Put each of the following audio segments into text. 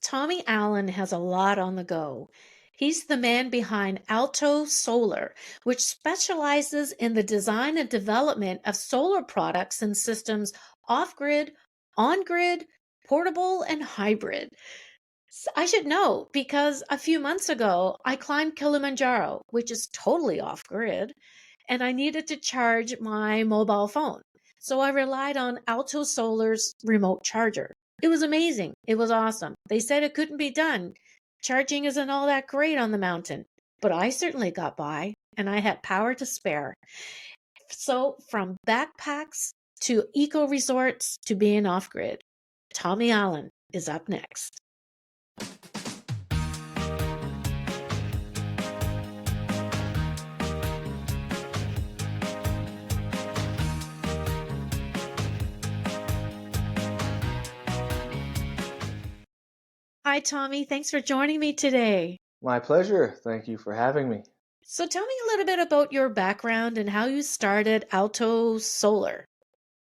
Tomi Allen has a lot on the go. He's the man behind Alto Solar, which specializes in the design and development of solar products and systems off grid, on grid, portable, and hybrid. I should know because a few months ago I climbed Kilimanjaro, which is totally off grid, and I needed to charge my mobile phone. So I relied on Alto Solar's remote charger. It was amazing. It was awesome. They said it couldn't be done. Charging isn't all that great on the mountain, but I certainly got by and I had power to spare. So from backpacks to eco resorts to being off grid, Tomi Allen is up next. Hi, Tommy. Thanks for joining me today. My pleasure. Thank you for having me. So tell me a little bit about your background and how you started Alto Solar.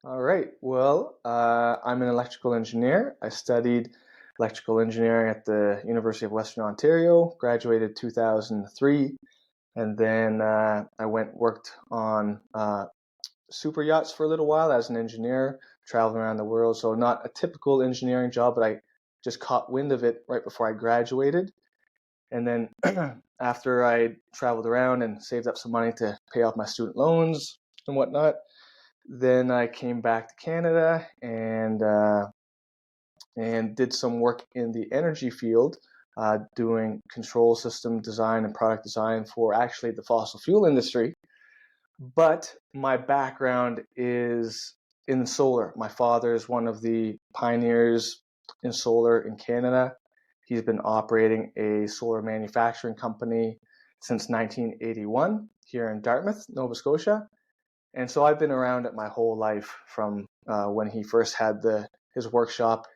All right. Well, I'm an electrical engineer. I studied electrical engineering at the University of Western Ontario, graduated 2003, and then I went worked on super yachts for a little while as an engineer, traveling around the world. So not a typical engineering job, but I just caught wind of it right before I graduated. And then after I traveled around and saved up some money to pay off my student loans and whatnot, then I came back to Canada and did some work in the energy field, doing control system design and product design for actually the fossil fuel industry. But my background is in solar. My father is one of the pioneers in solar in Canada. He's been operating a solar manufacturing company since 1981 here in Dartmouth, Nova Scotia. And so I've been around it my whole life from when he first had his workshop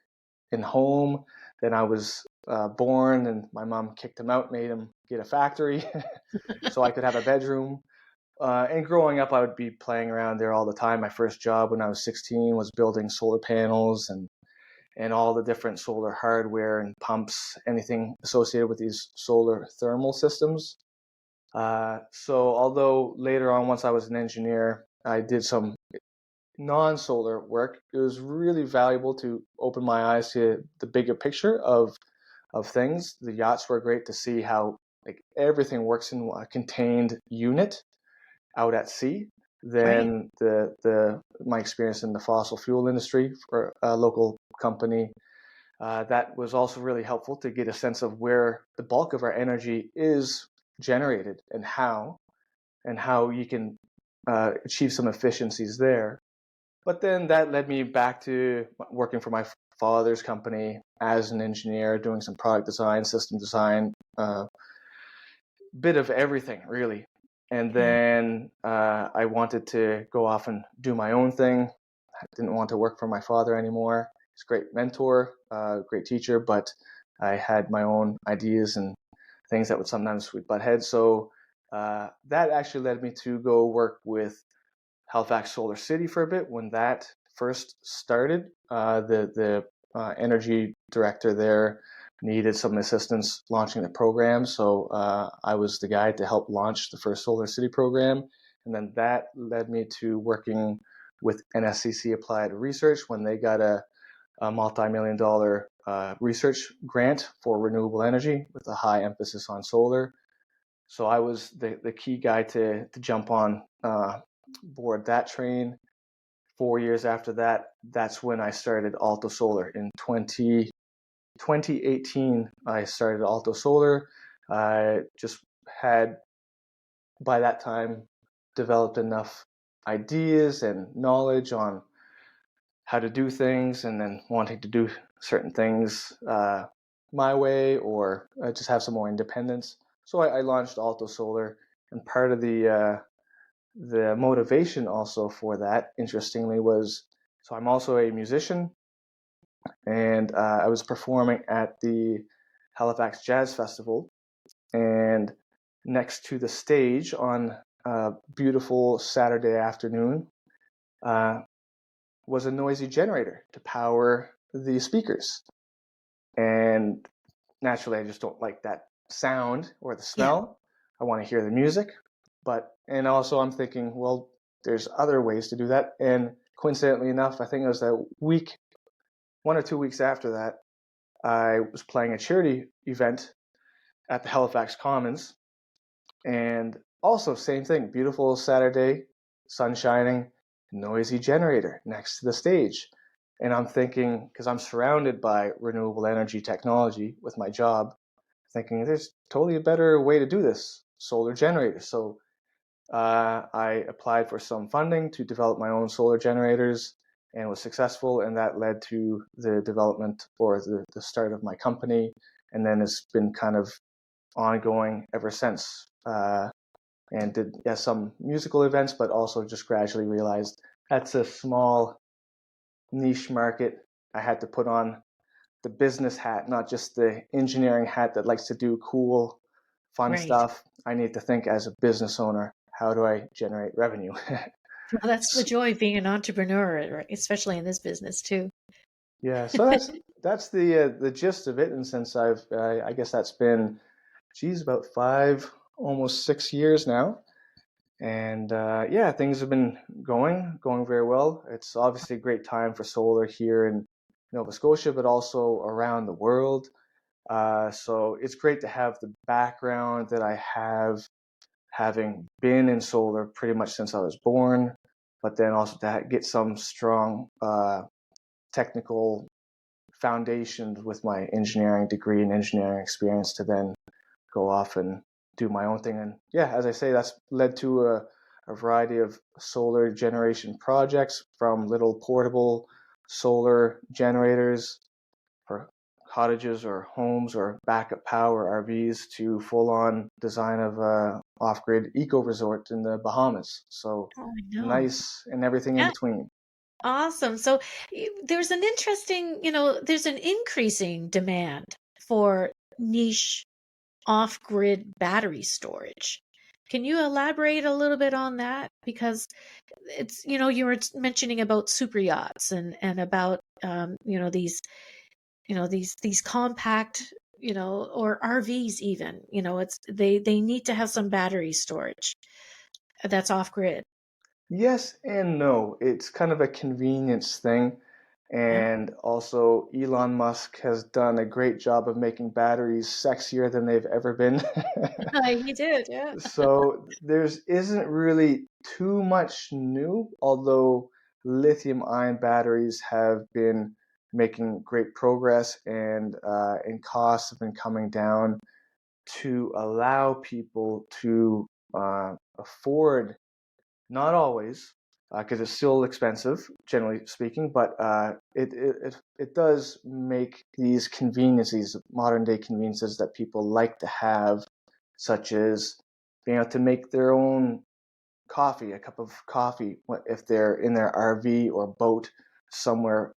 in home. Then I was born, and my mom kicked him out, made him get a factory so I could have a bedroom. And growing up, I would be playing around there all the time. My first job when I was 16 was building solar panels and all the different solar hardware and pumps, anything associated with these solar thermal systems. So although later on, once I was an engineer, I did some non-solar work, it was really valuable to open my eyes to the bigger picture of things. The yachts were great to see how like everything works in a contained unit out at sea. Right. Then the my experience in the fossil fuel industry for a local company, that was also really helpful to get a sense of where the bulk of our energy is generated and how you can achieve some efficiencies there. But then that led me back to working for my father's company as an engineer, doing some product design, system design, bit of everything really. And Yeah. then I wanted to go off and do my own thing. I didn't want to work for my father anymore. He's a great mentor, great teacher, but I had my own ideas and things that would sometimes would butt heads. So that actually led me to go work with Halifax Solar City for a bit when that first started. The energy director there needed some assistance launching the program, so I was the guy to help launch the first Solar City program, and then that led me to working with NSCC Applied Research when they got a multi-million-dollar research grant for renewable energy with a high emphasis on solar. So I was the key guy to jump on board that train. 4 years after that, that's when I started Alto Solar. In 2018, I started Alto Solar. I just had, by that time, developed enough ideas and knowledge on how to do things and then wanting to do certain things my way or just have some more independence. So I launched Alto Solar, and part of the motivation also for that, interestingly, was so I'm also a musician, and I was performing at the Halifax Jazz Festival, and next to the stage on a beautiful Saturday afternoon uh, was a noisy generator to power the speakers. And naturally, I just don't like that sound or the Yeah. smell. I want to hear the music. And also I'm thinking, well, there's other ways to do that. And coincidentally enough, I think it was that week, 1 or 2 weeks after that, I was playing a charity event at the Halifax Commons. And also, same thing, beautiful Saturday, sun shining, noisy generator next to the stage. And I'm thinking, because I'm surrounded by renewable energy technology with my job, thinking there's totally a better way to do this, solar generators. So I applied for some funding to develop my own solar generators and was successful, and that led to the development or the start of my company, and then it's been kind of ongoing ever since. And did some musical events, but also just gradually realized that's a small niche market. I had to put on the business hat, not just the engineering hat that likes to do cool, fun Right. stuff. I need to think as a business owner, how do I generate revenue? Well, that's the joy of being an entrepreneur, right? Especially in this business too. Yeah, so that's the gist of it. And since I guess that's been, geez, about 5, almost 6 years now. And yeah, things have been going very well. It's obviously a great time for solar here in Nova Scotia, but also around the world. So it's great to have the background that I have, having been in solar pretty much since I was born, but then also to get some strong technical foundations with my engineering degree and engineering experience to then go off and do my own thing. And yeah, as I say, that's led to a variety of solar generation projects, from little portable solar generators for cottages or homes or backup power RVs to full-on design of a off-grid eco resort in the Bahamas. So Oh, I know. nice, and everything in Yeah, between. awesome. So there's an interesting, there's an increasing demand for niche off-grid battery storage. Can you elaborate a little bit on that? Because it's, you were mentioning about super yachts and about, these compact, or RVs even, it's they need to have some battery storage that's off grid. Yes and no. It's kind of a convenience thing. Yeah. And also, Elon Musk has done a great job of making batteries sexier than they've ever been. He did, yeah. So there's isn't really too much new, although lithium-ion batteries have been making great progress, and costs have been coming down to allow people to afford, not always, because it's still expensive, generally speaking, but it does make these conveniences, modern day conveniences that people like to have, such as being able to make their own coffee, a cup of coffee, if they're in their RV or boat somewhere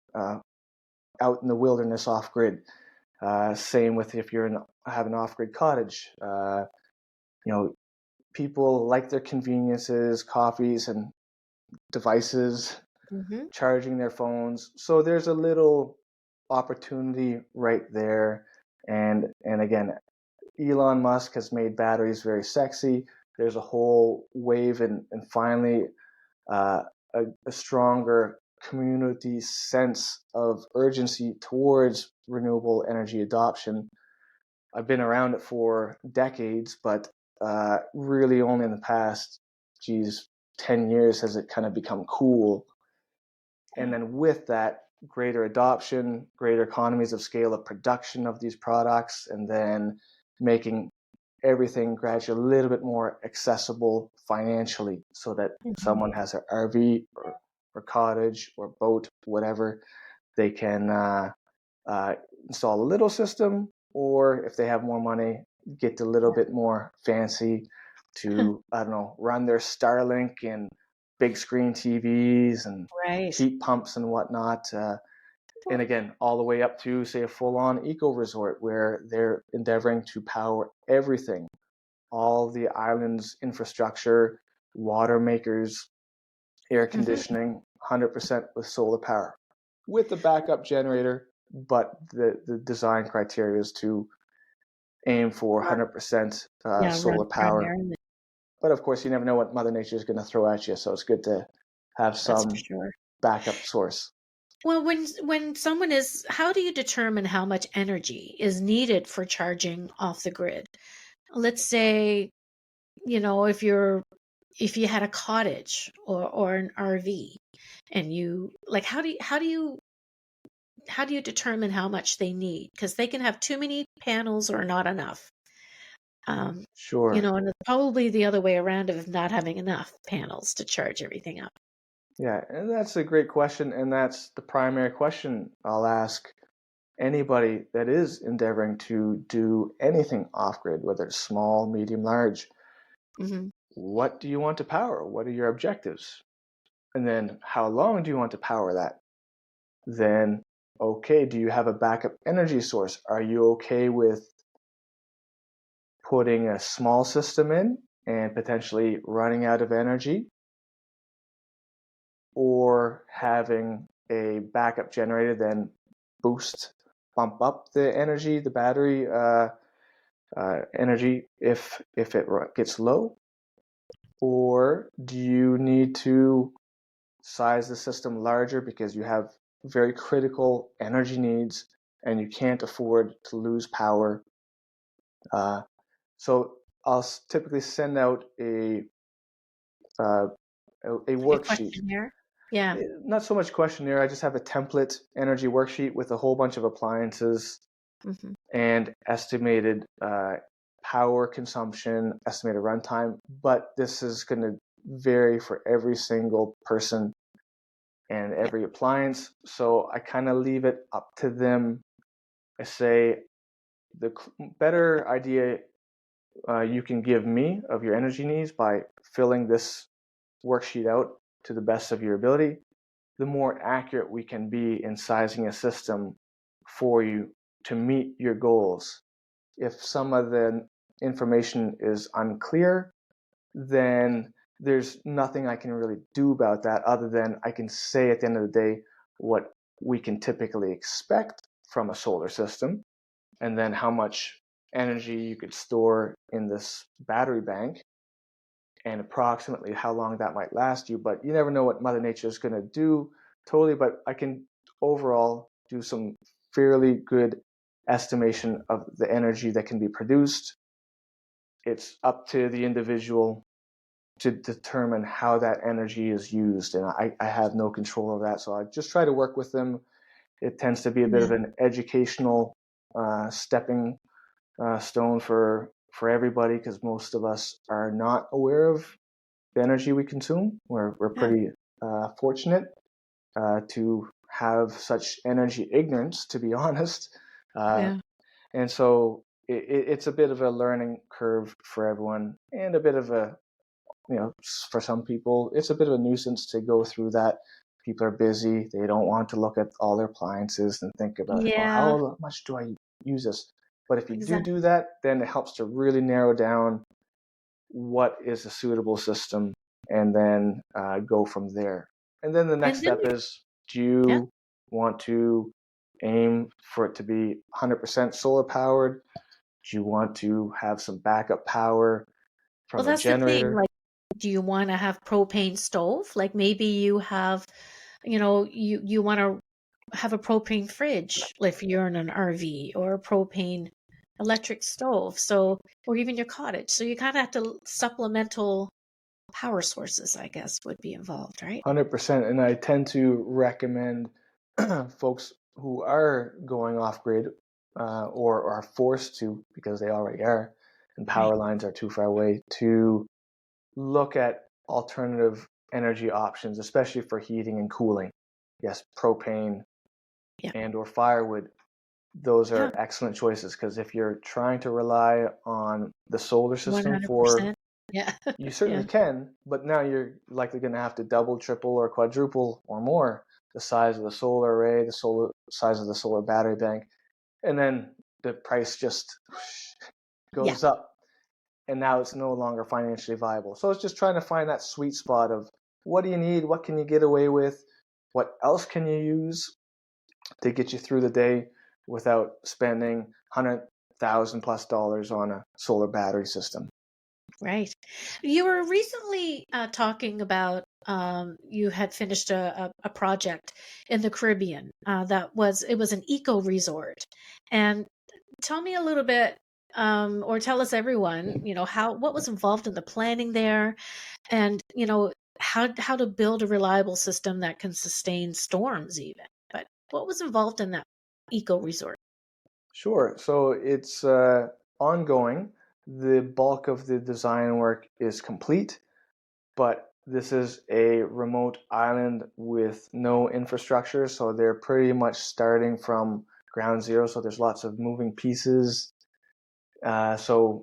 out in the wilderness off grid. Same with if you're have an off grid cottage. You know, people like their conveniences, coffees, and devices, Hmm. charging their phones. So there's a little opportunity right there. And again, Elon Musk has made batteries very sexy. There's a whole wave and finally uh, a stronger community sense of urgency towards renewable energy adoption. I've been around it for decades, but really only in the past, geez, 10 years has it kind of become cool. And Yeah. then with that, greater adoption, greater economies of scale of production of these products, and then making everything gradually a little bit more accessible financially so that Hmm. someone has an RV or cottage or boat, whatever, they can uh, install a little system, or if they have more money, get a little bit more fancy to, I don't know, run their Starlink and big screen TVs and Right. heat pumps and whatnot. And again, all the way up to, say, a full on eco resort where they're endeavoring to power everything, all the island's infrastructure, water makers, air Hmm. conditioning, 100% with solar power with a backup generator. but the design criteria is to aim for Or 100% yeah, solar run power. primarily. But of course, you never know what Mother Nature is going to throw at you, so it's good to have That's for some sure. backup source. Well, when someone is, how do you determine how much energy is needed for charging off the grid? Let's say, if you had a cottage or an RV, and you like, how do you determine how much they need? Because they can have too many panels or not enough. Um, Sure. and it's probably the other way around of not having enough panels to charge everything up. Yeah, and that's a great question, and that's the primary question I'll ask anybody that is endeavoring to do anything off grid, whether it's small, medium, large. Hmm. What do you want to power? What are your objectives? And then how long do you want to power that? Then, okay, do you have a backup energy source? Are you okay with putting a small system in and potentially running out of energy, or having a backup generator then bump up the energy, the battery energy if it gets low? Or do you need to size the system larger because you have very critical energy needs and you can't afford to lose power? Uh, so I'll typically send out uh, a Like a worksheet. questionnaire. Yeah. Not so much questionnaire. I just have a template energy worksheet with a whole bunch of appliances Hmm. and estimated power consumption, estimated runtime. But this is going to vary for every single person and Yeah. every appliance. So I kind of leave it up to them. I say the better idea you can give me of your energy needs by filling this worksheet out to the best of your ability, the more accurate we can be in sizing a system for you to meet your goals. If some of the information is unclear, then there's nothing I can really do about that other than I can say at the end of the day what we can typically expect from a solar system, and then how much energy you could store in this battery bank and approximately how long that might last you. But you never know what Mother Nature is going to do totally. But I can overall do some fairly good estimation of the energy that can be produced. It's up to the individual to determine how that energy is used, and I have no control of that. So I just try to work with them. It tends to be a bit Yeah. of an educational stepping stone for everybody because most of us are not aware of the energy we consume. We're Yeah. pretty fortunate to have such energy ignorance, to be honest. Uh, Yeah. and so it's a bit of a learning curve for everyone, and a bit of a, for some people, it's a bit of a nuisance to go through that. People are busy; they don't want to look at all their appliances and think about, oh, Yeah. how much do I use this? But if you Exactly. do that, then it helps to really narrow down what is a suitable system, and then go from there. And then the next And then step is, do yeah. you want to aim for it to be 100% solar powered? Do you want to have some backup power Well, from a that's the thing. generator? Like, do you want to have propane stove? Like maybe you have, you want to have a propane fridge if you're in an RV, or a propane electric stove. So, or even your cottage. So you kind of have to supplemental power sources, I guess, would be involved, right? 100%. And I tend to recommend folks who are going off grid or are forced to because they already are, and Right. power lines are too far away, to look at alternative energy options, especially for heating and cooling. Yes, propane Yeah. and or firewood, those Yeah. are excellent choices because if you're trying to rely on the solar system for, 100%. Yeah. you certainly Yeah. can, but now you're likely going to have to double, triple, or quadruple or more the size of the solar array, the solar size of the solar battery bank, and then the price just Yeah. goes up, and now it's no longer financially viable. So it's just trying to find that sweet spot of what do you need, what can you get away with, what else can you use, to get you through the day without spending $100,000+ on a solar battery system. Right. You were recently talking about you had finished a project in the Caribbean that was it was an eco resort, and tell me a little bit, or tell us everyone, how what was involved in the planning there, and how to build a reliable system that can sustain storms even. But what was involved in that eco resort? Sure. So it's ongoing. The bulk of the design work is complete, but this is a remote island with no infrastructure, so they're pretty much starting from ground zero. So there's lots of moving pieces. So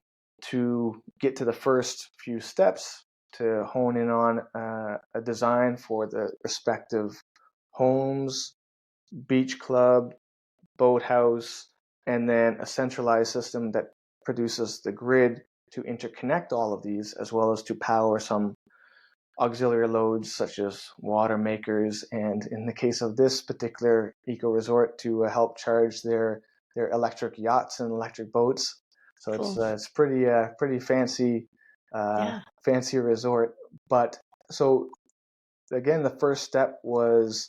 to get to the first few steps, to hone in on a design for the respective homes, beach club, boathouse, and then a centralized system that produces the grid to interconnect all of these, as well as to power some auxiliary loads such as water makers, and in the case of this particular eco resort, to help charge their electric yachts and electric boats. So Cool. it's pretty fancy, Yeah. fancy resort. But so again, the first step was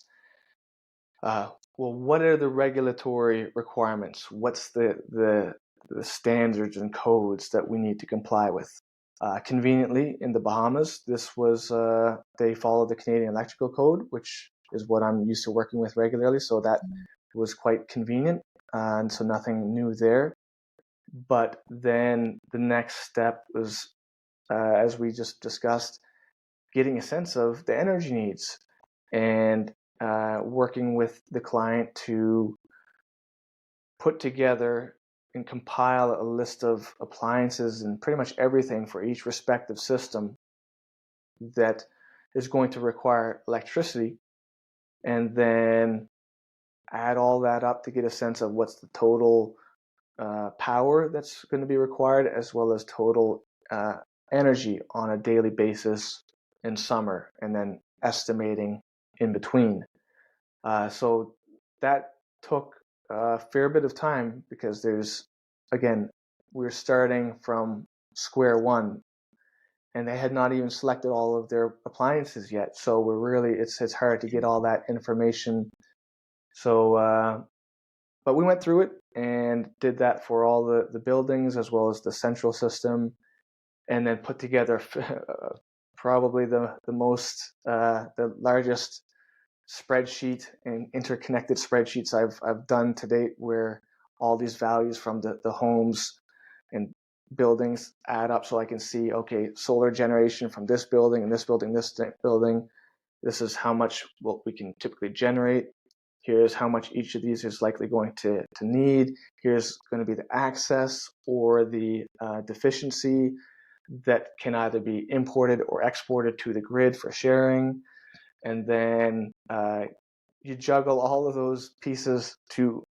well, what are the regulatory requirements? What's the standards and codes that we need to comply with? Conveniently, in the Bahamas, this was they follow the Canadian Electrical Code, which is what I'm used to working with regularly. So that was quite convenient, and so nothing new there. But then the next step was, as we just discussed, getting a sense of the energy needs and working with the client to put together and compile a list of appliances and pretty much everything for each respective system that is going to require electricity, and then add all that up to get a sense of what's the total power that's going to be required, as well as total energy on a daily basis in summer, and then estimating in between. So that took a fair bit of time because again, we're starting from square one, and they had not even selected all of their appliances yet. So it's hard to get all that information. So, but we went through it and did that for all the buildings as well as the central system, and then put together probably the largest spreadsheet and interconnected spreadsheets I've done to date, where all these values from the homes and buildings add up, so I can see, okay, solar generation from this building and this building, this building, this is how much what we can typically generate. Here's how much each of these is likely going to need. Here's going to be the access or the deficiency that can either be imported or exported to the grid for sharing. And then you juggle all of those pieces to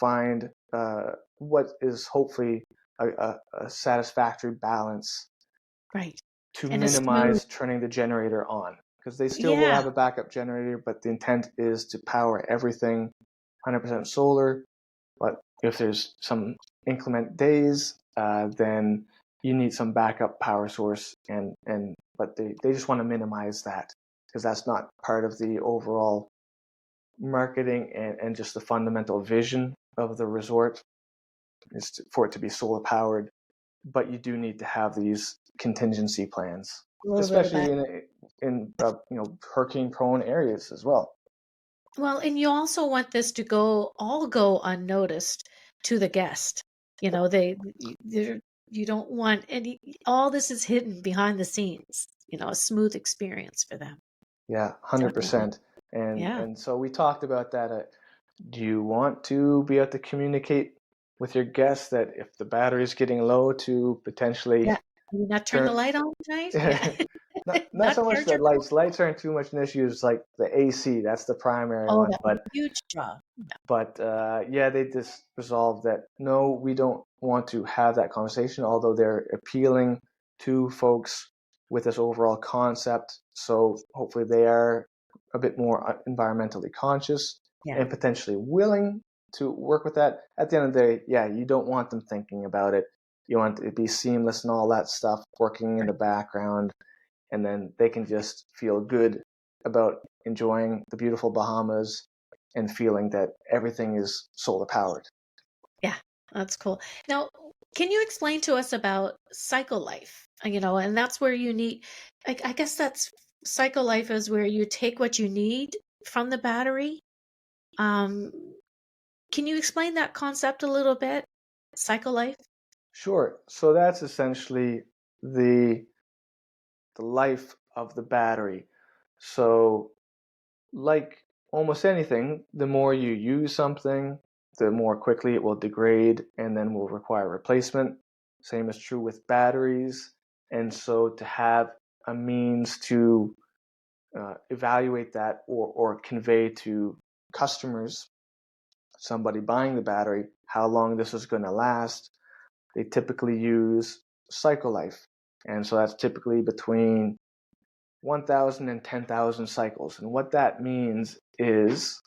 find what is hopefully a satisfactory balance Right. to And a smooth. minimize turning the generator on, because they still will Yeah. have a backup generator, but the intent is to power everything 100% solar. But if there's some inclement days, then you need some backup power source, but they just want to minimize that, because that's not part of the overall marketing and just the fundamental vision of the resort is for it to be solar powered. But you do need to have these contingency plans, A little bit of especially back. in hurricane prone areas as well. Well, and you also want this to go unnoticed to the guest. You don't want any, all this is hidden behind the scenes, a smooth experience for them. Yeah, Definitely. 100%. And Yeah. and so we talked about that. Do you want to be able to communicate with your guests that if the battery is getting low, to potentially Yeah. Can you not turn the turn light on tonight? Yeah. not Not so much charge that your phone. lights aren't too much an issue. It's like the AC, that's the primary Oh, one. that's a huge draw. But yeah, they just resolved that no, we don't want to have that conversation, although they're appealing to folks with this overall concept. So hopefully they are a bit more environmentally conscious. Yeah. and potentially willing to work with that. At the end of the day, yeah, you don't want them thinking about it. You want it to be seamless and all that stuff working in the Right. background, and then they can just feel good about enjoying the beautiful Bahamas and feeling that everything is solar powered. Yeah, that's cool. Now, can you explain to us about cycle life? And that's where you need, I guess that's cycle life is where you take what you need from the battery. Um, can you explain that concept a little bit? Cycle life? Sure. So that's essentially the the life of the battery. So like almost anything, the more you use something, the more quickly it will degrade and then will require replacement. Same is true with batteries. And so to have a means to evaluate that or convey to customers, somebody buying the battery, how long this is going to last, they typically use cycle life. And so that's typically between 1,000 and 10,000 cycles. And what that means is,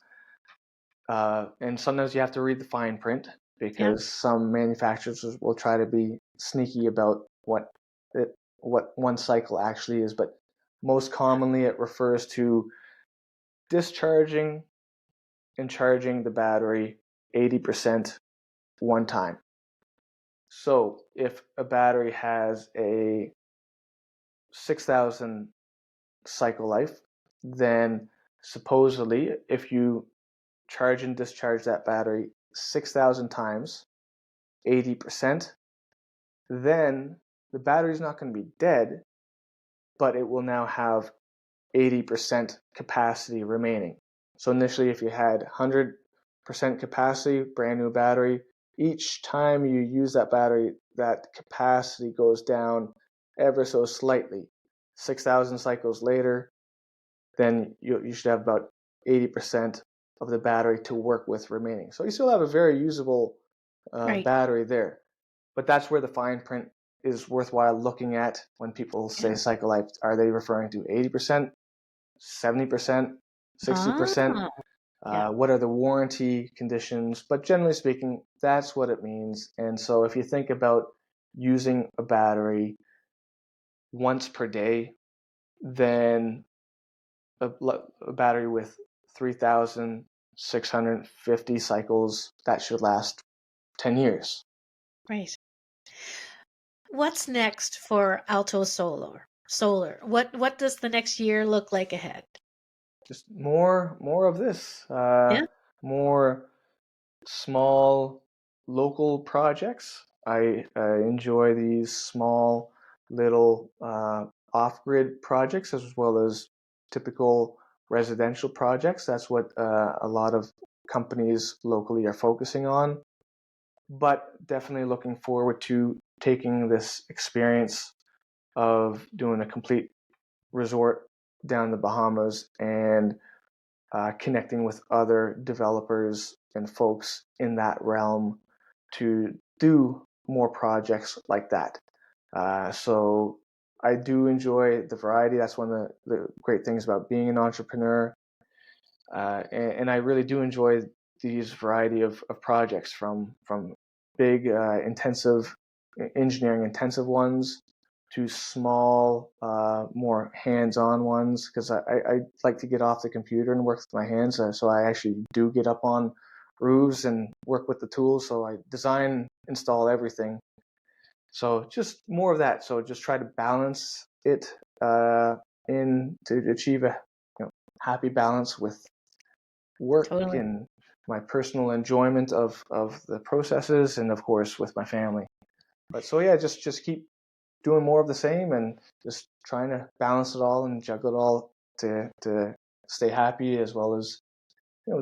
and sometimes you have to read the fine print Yeah, because some manufacturers will try to be sneaky about what one cycle actually is. But most commonly, it refers to discharging and charging the battery 80% one time. So if a battery has a 6,000 cycle life, then supposedly if you charge and discharge that battery 6,000 times, 80%, then the battery is not going to be dead, but it will now have 80% capacity remaining. So initially, if you had 100% capacity, brand new battery, each time you use that battery, that capacity goes down ever so slightly. 6,000 cycles later, then you should have about 80% of the battery to work with remaining. So you still have a very usable right. battery there. But that's where the fine print is worthwhile looking at when people Yeah. say cycle life. Are they referring to 80%, 70%, Ah, 60%? yeah. What are the warranty conditions? But generally speaking, that's what it means. And so if you think about using a battery once per day, then a battery with 3,650 cycles, that should last 10 years. Right. What's next for Alto Solar? Solar. What does the next year look like ahead? Just more of this, Yeah. more small local projects. I enjoy these small little off-grid projects as well as typical residential projects. That's what a lot of companies locally are focusing on. But definitely looking forward to taking this experience of doing a complete resort down the Bahamas and connecting with other developers and folks in that realm to do more projects like that. So I do enjoy the variety. That's one of the great things about being an entrepreneur. And I really do enjoy these variety of projects from big intensive engineering intensive ones to small more hands-on ones because I like to get off the computer and work with my hands, so I actually do get up on roofs and work with the tools, so I design install everything. So just more of that, so just try to balance it in to achieve a happy balance with work Totally. and my personal enjoyment of the processes and of course with my family. But so yeah, just keep doing more of the same and just trying to balance it all and juggle it all to stay happy as well as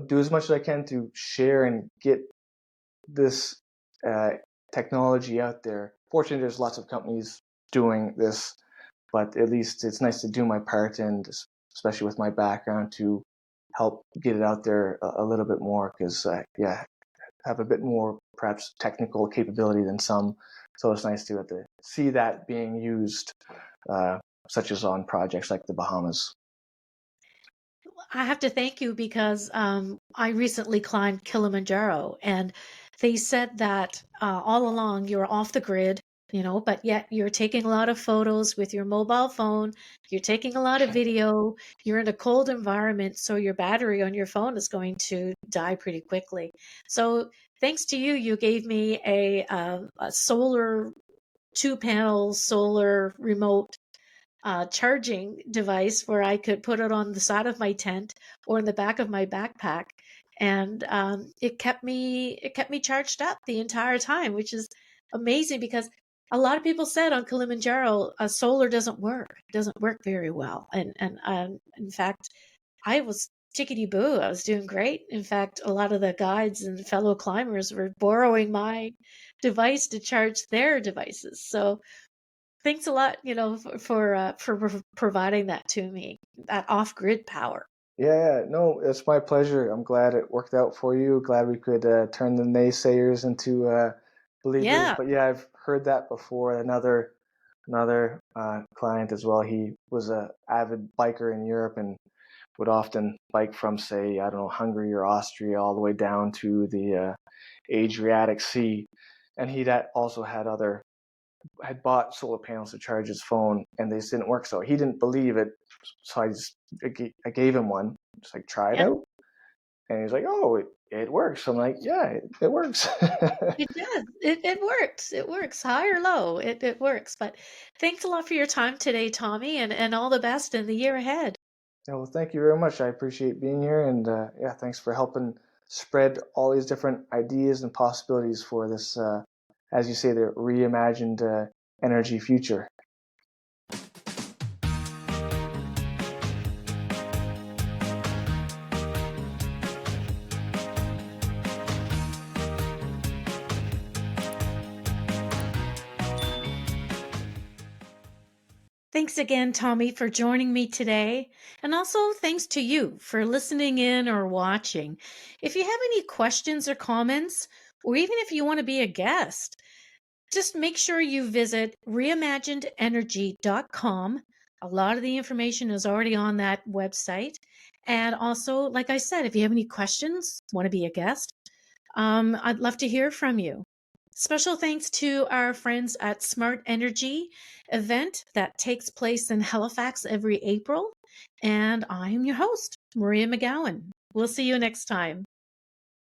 do as much as I can to share and get this uh, technology out there. Fortunately, there's lots of companies doing this, but at least it's nice to do my part and especially with my background to help get it out there a little bit more because yeah, have a bit more perhaps technical capability than some. So it's nice to see that being used, uh, such as on projects like the Bahamas. I have to thank you because I recently climbed Kilimanjaro, and they said that all along you're off the grid, but yet you're taking a lot of photos with your mobile phone, you're taking a lot of video, you're in a cold environment, so your battery on your phone is going to die pretty quickly. So, thanks to you, you gave me a solar two-panel solar remote charging device where I could put it on the side of my tent or in the back of my backpack, and it kept me charged up the entire time, which is amazing because a lot of people said on Kilimanjaro, solar doesn't work. It doesn't work very well, and in fact, I was chickadee boo. I was doing great. In fact, a lot of the guides and fellow climbers were borrowing my device to charge their devices. So thanks a lot, for providing that to me, that off-grid power. Yeah, no, it's my pleasure. I'm glad it worked out for you. Glad we could turn the naysayers into believers. Yeah, But yeah, I've heard that before. Another client as well. He was a avid biker in Europe and would often bike from, say, I don't know, Hungary or Austria all the way down to the Adriatic Sea. And also had bought solar panels to charge his phone, and they just didn't work. So he didn't believe it. So I gave him one, just like try it yeah, out, and he's like, "Oh, it works." I'm like, "Yeah, it works." it does. It works. It works, high or low, it works. But thanks a lot for your time today, Tommy, and all the best in the year ahead. Yeah, well, thank you very much. I appreciate being here, and yeah, thanks for helping spread all these different ideas and possibilities for this, as you say, the reimagined energy future. Thanks again, Tommy, for joining me today. And also thanks to you for listening in or watching. If you have any questions or comments, or even if you want to be a guest, just make sure you visit reimaginedenergy.com. A lot of the information is already on that website. And also, like I said, if you have any questions, want to be a guest, I'd love to hear from you. Special thanks to our friends at Smart Energy event that takes place in Halifax every April. And I am your host, Maria McGowan. We'll see you next time.